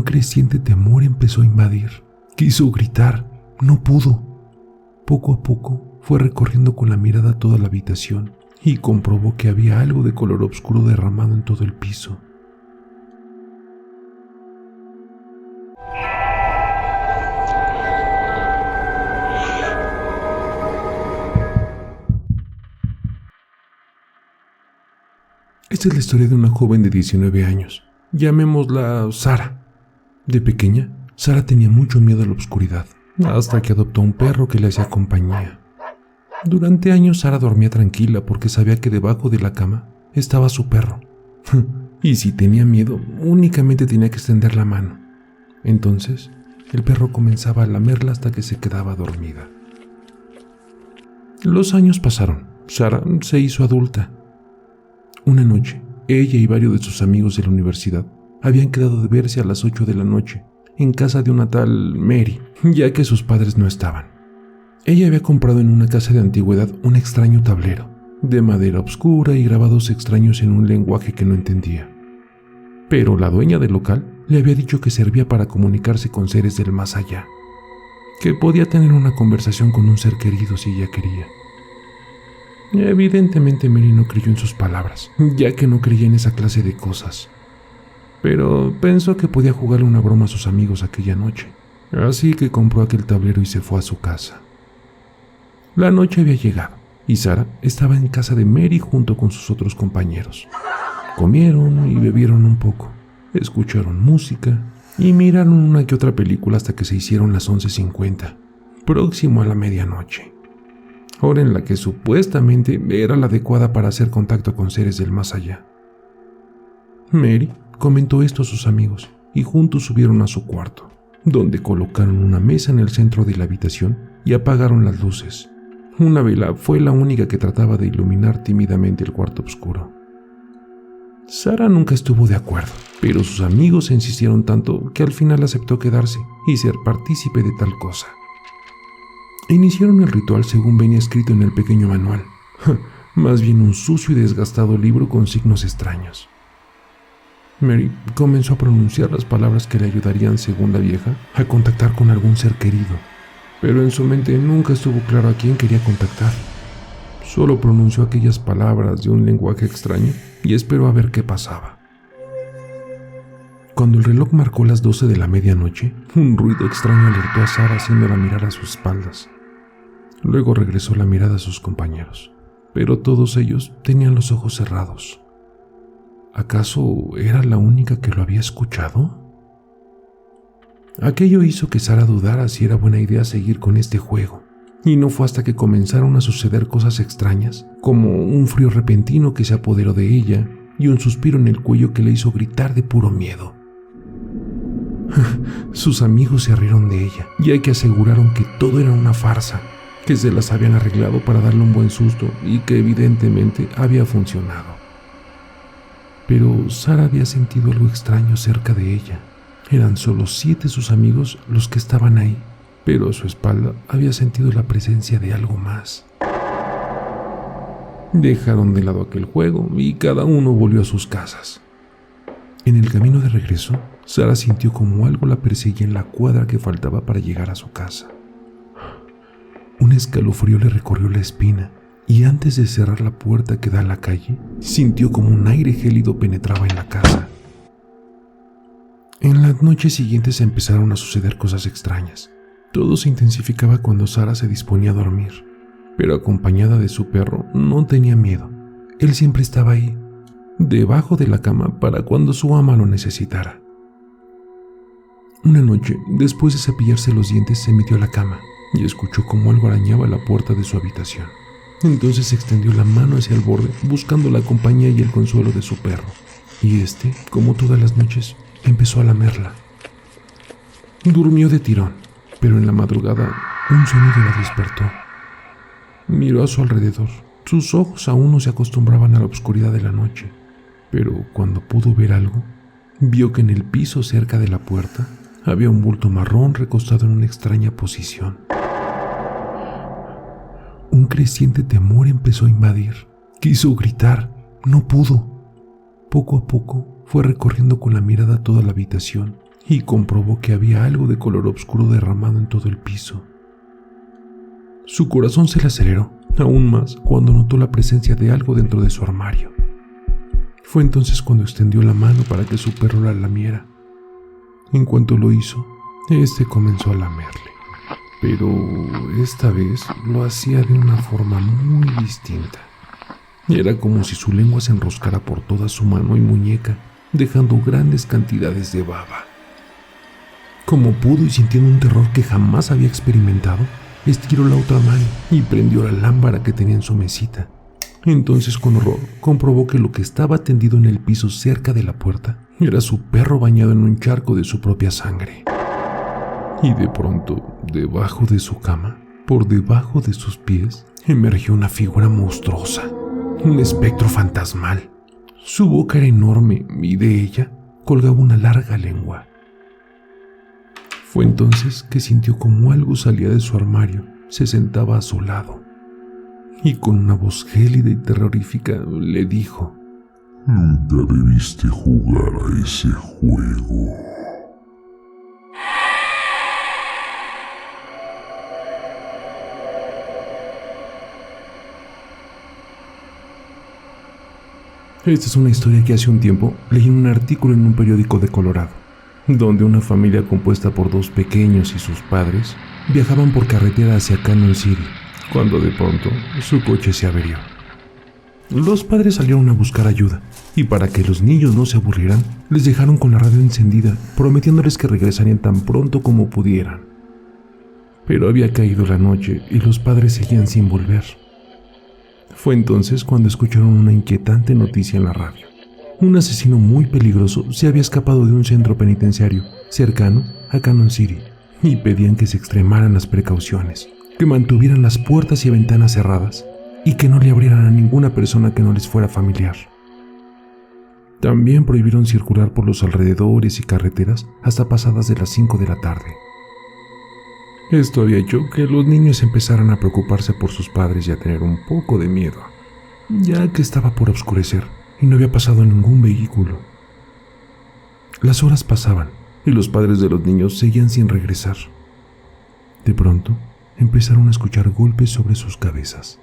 creciente temor empezó a invadir. Quiso gritar, no pudo. Poco a poco fue recorriendo con la mirada toda la habitación y comprobó que había algo de color oscuro derramado en todo el piso. Esta es la historia de una joven de 19 años. Llamémosla Sara. De pequeña, Sara tenía mucho miedo a la oscuridad, hasta que adoptó un perro que le hacía compañía. Durante años Sara dormía tranquila porque sabía que debajo de la cama estaba su perro. Y si tenía miedo, únicamente tenía que extender la mano. Entonces, el perro comenzaba a lamerla hasta que se quedaba dormida. Los años pasaron. Sara se hizo adulta. Una noche, ella y varios de sus amigos de la universidad habían quedado de verse a las 8 de la noche en casa de una tal Mary, ya que sus padres no estaban. Ella había comprado en una casa de antigüedad un extraño tablero, de madera oscura y grabados extraños en un lenguaje que no entendía. Pero la dueña del local le había dicho que servía para comunicarse con seres del más allá, que podía tener una conversación con un ser querido si ella quería. Evidentemente Mary no creyó en sus palabras, ya que no creía en esa clase de cosas. Pero pensó que podía jugarle una broma a sus amigos aquella noche, así que compró aquel tablero y se fue a su casa. La noche había llegado y Sara estaba en casa de Mary junto con sus otros compañeros. Comieron y bebieron un poco, escucharon música y miraron una que otra película hasta que se hicieron las 11:50, próximo a la medianoche, hora en la que supuestamente era la adecuada para hacer contacto con seres del más allá. Mary comentó esto a sus amigos y juntos subieron a su cuarto, donde colocaron una mesa en el centro de la habitación y apagaron las luces. Una vela fue la única que trataba de iluminar tímidamente el cuarto oscuro. Sara nunca estuvo de acuerdo, pero sus amigos insistieron tanto que al final aceptó quedarse y ser partícipe de tal cosa. Iniciaron el ritual según venía escrito en el pequeño manual, más bien un sucio y desgastado libro con signos extraños. Mary comenzó a pronunciar las palabras que le ayudarían, según la vieja, a contactar con algún ser querido, pero en su mente nunca estuvo claro a quién quería contactar. Solo pronunció aquellas palabras de un lenguaje extraño y esperó a ver qué pasaba. Cuando el reloj marcó las 12 de la medianoche, un ruido extraño alertó a Sara haciéndola mirar a sus espaldas. Luego regresó la mirada a sus compañeros, pero todos ellos tenían los ojos cerrados. ¿Acaso era la única que lo había escuchado? Aquello hizo que Sara dudara si era buena idea seguir con este juego, y no fue hasta que comenzaron a suceder cosas extrañas, como un frío repentino que se apoderó de ella y un suspiro en el cuello que le hizo gritar de puro miedo. Sus amigos se rieron de ella, ya que aseguraron que todo era una farsa, que se las habían arreglado para darle un buen susto y que evidentemente había funcionado. Pero Sara había sentido algo extraño cerca de ella. Eran solo 7 sus amigos los que estaban ahí, pero a su espalda había sentido la presencia de algo más. Dejaron de lado aquel juego y cada uno volvió a sus casas. En el camino de regreso, Sara sintió como algo la perseguía en la cuadra que faltaba para llegar a su casa. Un escalofrío le recorrió la espina y antes de cerrar la puerta que da a la calle, sintió como un aire gélido penetraba en la casa. En las noches siguientes empezaron a suceder cosas extrañas. Todo se intensificaba cuando Sara se disponía a dormir, pero acompañada de su perro no tenía miedo. Él siempre estaba ahí, debajo de la cama para cuando su ama lo necesitara. Una noche, después de cepillarse los dientes, se metió a la cama y escuchó cómo algo arañaba la puerta de su habitación. Entonces extendió la mano hacia el borde, buscando la compañía y el consuelo de su perro, y este, como todas las noches, empezó a lamerla. Durmió de tirón, pero en la madrugada un sonido la despertó. Miró a su alrededor. Sus ojos aún no se acostumbraban a la oscuridad de la noche, pero cuando pudo ver algo, vio que en el piso cerca de la puerta había un bulto marrón recostado en una extraña posición. Un creciente temor empezó a invadir. Quiso gritar, no pudo. Poco a poco fue recorriendo con la mirada toda la habitación y comprobó que había algo de color oscuro derramado en todo el piso. Su corazón se le aceleró aún más cuando notó la presencia de algo dentro de su armario. Fue entonces cuando extendió la mano para que su perro la lamiera. En cuanto lo hizo, este comenzó a lamerle, pero esta vez lo hacía de una forma muy distinta. Era como si su lengua se enroscara por toda su mano y muñeca, dejando grandes cantidades de baba. Como pudo y sintiendo un terror que jamás había experimentado, estiró la otra mano y prendió la lámpara que tenía en su mesita. Entonces, con horror, comprobó que lo que estaba tendido en el piso cerca de la puerta era su perro bañado en un charco de su propia sangre. Y de pronto, debajo de su cama, por debajo de sus pies, emergió una figura monstruosa, un espectro fantasmal. Su boca era enorme y de ella colgaba una larga lengua. Fue entonces que sintió como algo salía de su armario, se sentaba a su lado y con una voz gélida y terrorífica le dijo: Nunca debiste jugar a ese juego. Esta es una historia que hace un tiempo leí en un artículo en un periódico de Colorado, donde una familia compuesta por 2 pequeños y sus padres viajaban por carretera hacia Canyon City, cuando de pronto su coche se averió. Los padres salieron a buscar ayuda, y para que los niños no se aburrieran, les dejaron con la radio encendida, prometiéndoles que regresarían tan pronto como pudieran. Pero había caído la noche y los padres seguían sin volver. Fue entonces cuando escucharon una inquietante noticia en la radio. Un asesino muy peligroso se había escapado de un centro penitenciario cercano a Canyon City y pedían que se extremaran las precauciones, que mantuvieran las puertas y ventanas cerradas y que no le abrieran a ninguna persona que no les fuera familiar. También prohibieron circular por los alrededores y carreteras hasta pasadas de las 5 de la tarde. Esto había hecho que los niños empezaran a preocuparse por sus padres y a tener un poco de miedo, ya que estaba por oscurecer y no había pasado ningún vehículo. Las horas pasaban y los padres de los niños seguían sin regresar. De pronto, empezaron a escuchar golpes sobre sus cabezas.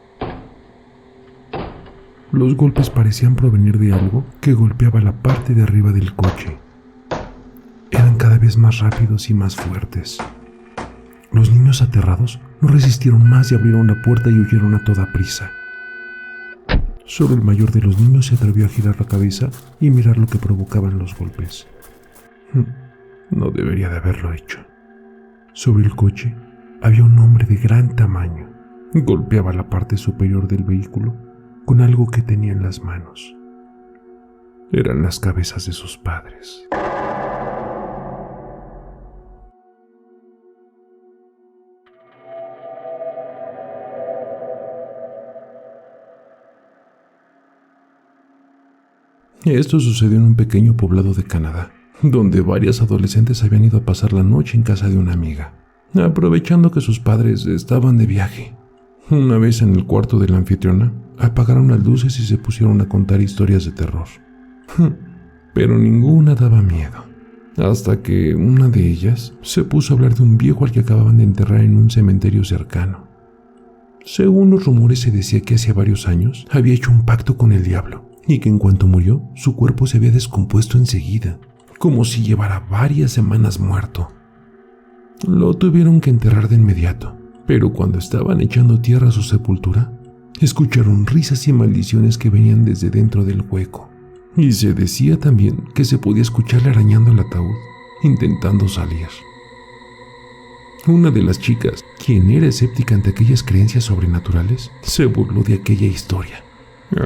Los golpes parecían provenir de algo que golpeaba la parte de arriba del coche. Eran cada vez más rápidos y más fuertes. Los niños, aterrados, no resistieron más y abrieron la puerta y huyeron a toda prisa. Solo el mayor de los niños se atrevió a girar la cabeza y mirar lo que provocaban los golpes. No debería de haberlo hecho. Sobre el coche había un hombre de gran tamaño. Golpeaba la parte superior del vehículo con algo que tenía en las manos. Eran las cabezas de sus padres. Esto sucedió en un pequeño poblado de Canadá, donde varias adolescentes habían ido a pasar la noche en casa de una amiga, aprovechando que sus padres estaban de viaje. Una vez en el cuarto de la anfitriona, apagaron las luces y se pusieron a contar historias de terror. Pero ninguna daba miedo, hasta que una de ellas se puso a hablar de un viejo al que acababan de enterrar en un cementerio cercano. Según los rumores, se decía que hace varios años había hecho un pacto con el diablo y que en cuanto murió, su cuerpo se había descompuesto enseguida, como si llevara varias semanas muerto. Lo tuvieron que enterrar de inmediato, pero cuando estaban echando tierra a su sepultura, escucharon risas y maldiciones que venían desde dentro del hueco, y se decía también que se podía escucharle arañando el ataúd, intentando salir. Una de las chicas, quien era escéptica ante aquellas creencias sobrenaturales, se burló de aquella historia,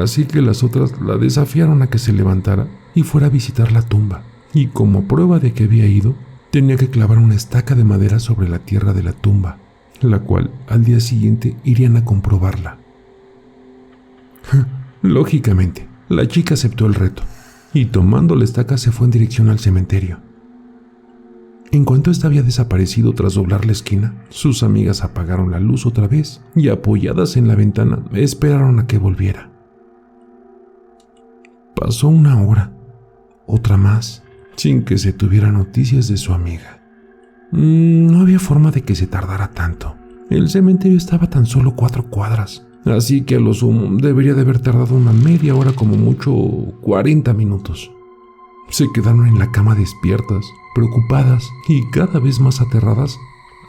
así que las otras la desafiaron a que se levantara y fuera a visitar la tumba, y como prueba de que había ido, tenía que clavar una estaca de madera sobre la tierra de la tumba, la cual al día siguiente irían a comprobarla. Lógicamente, la chica aceptó el reto y tomando la estaca se fue en dirección al cementerio. En cuanto ésta había desaparecido tras doblar la esquina, sus amigas apagaron la luz otra vez y apoyadas en la ventana esperaron a que volviera. Pasó una hora, otra más, sin que se tuviera noticias de su amiga. No había forma de que se tardara tanto. El cementerio estaba tan solo 4 cuadras, así que a lo sumo debería de haber tardado una media hora, como mucho 40 minutos. Se quedaron en la cama despiertas, preocupadas y cada vez más aterradas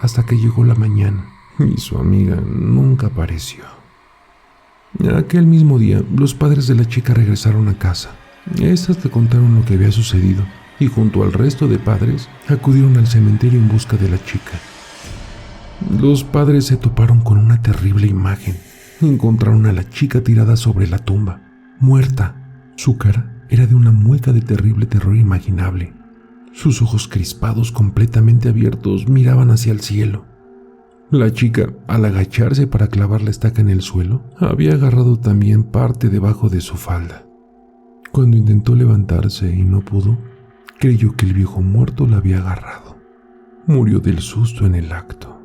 hasta que llegó la mañana y su amiga nunca apareció. Aquel mismo día, los padres de la chica regresaron a casa. Estas le contaron lo que había sucedido y junto al resto de padres acudieron al cementerio en busca de la chica. Los padres se toparon con una terrible imagen. Encontraron a la chica tirada sobre la tumba, muerta. Su cara era de una mueca de terrible terror imaginable. Sus ojos crispados, completamente abiertos, miraban hacia el cielo. La chica, al agacharse para clavar la estaca en el suelo, había agarrado también parte debajo de su falda. Cuando intentó levantarse y no pudo, creyó que el viejo muerto la había agarrado. Murió del susto en el acto.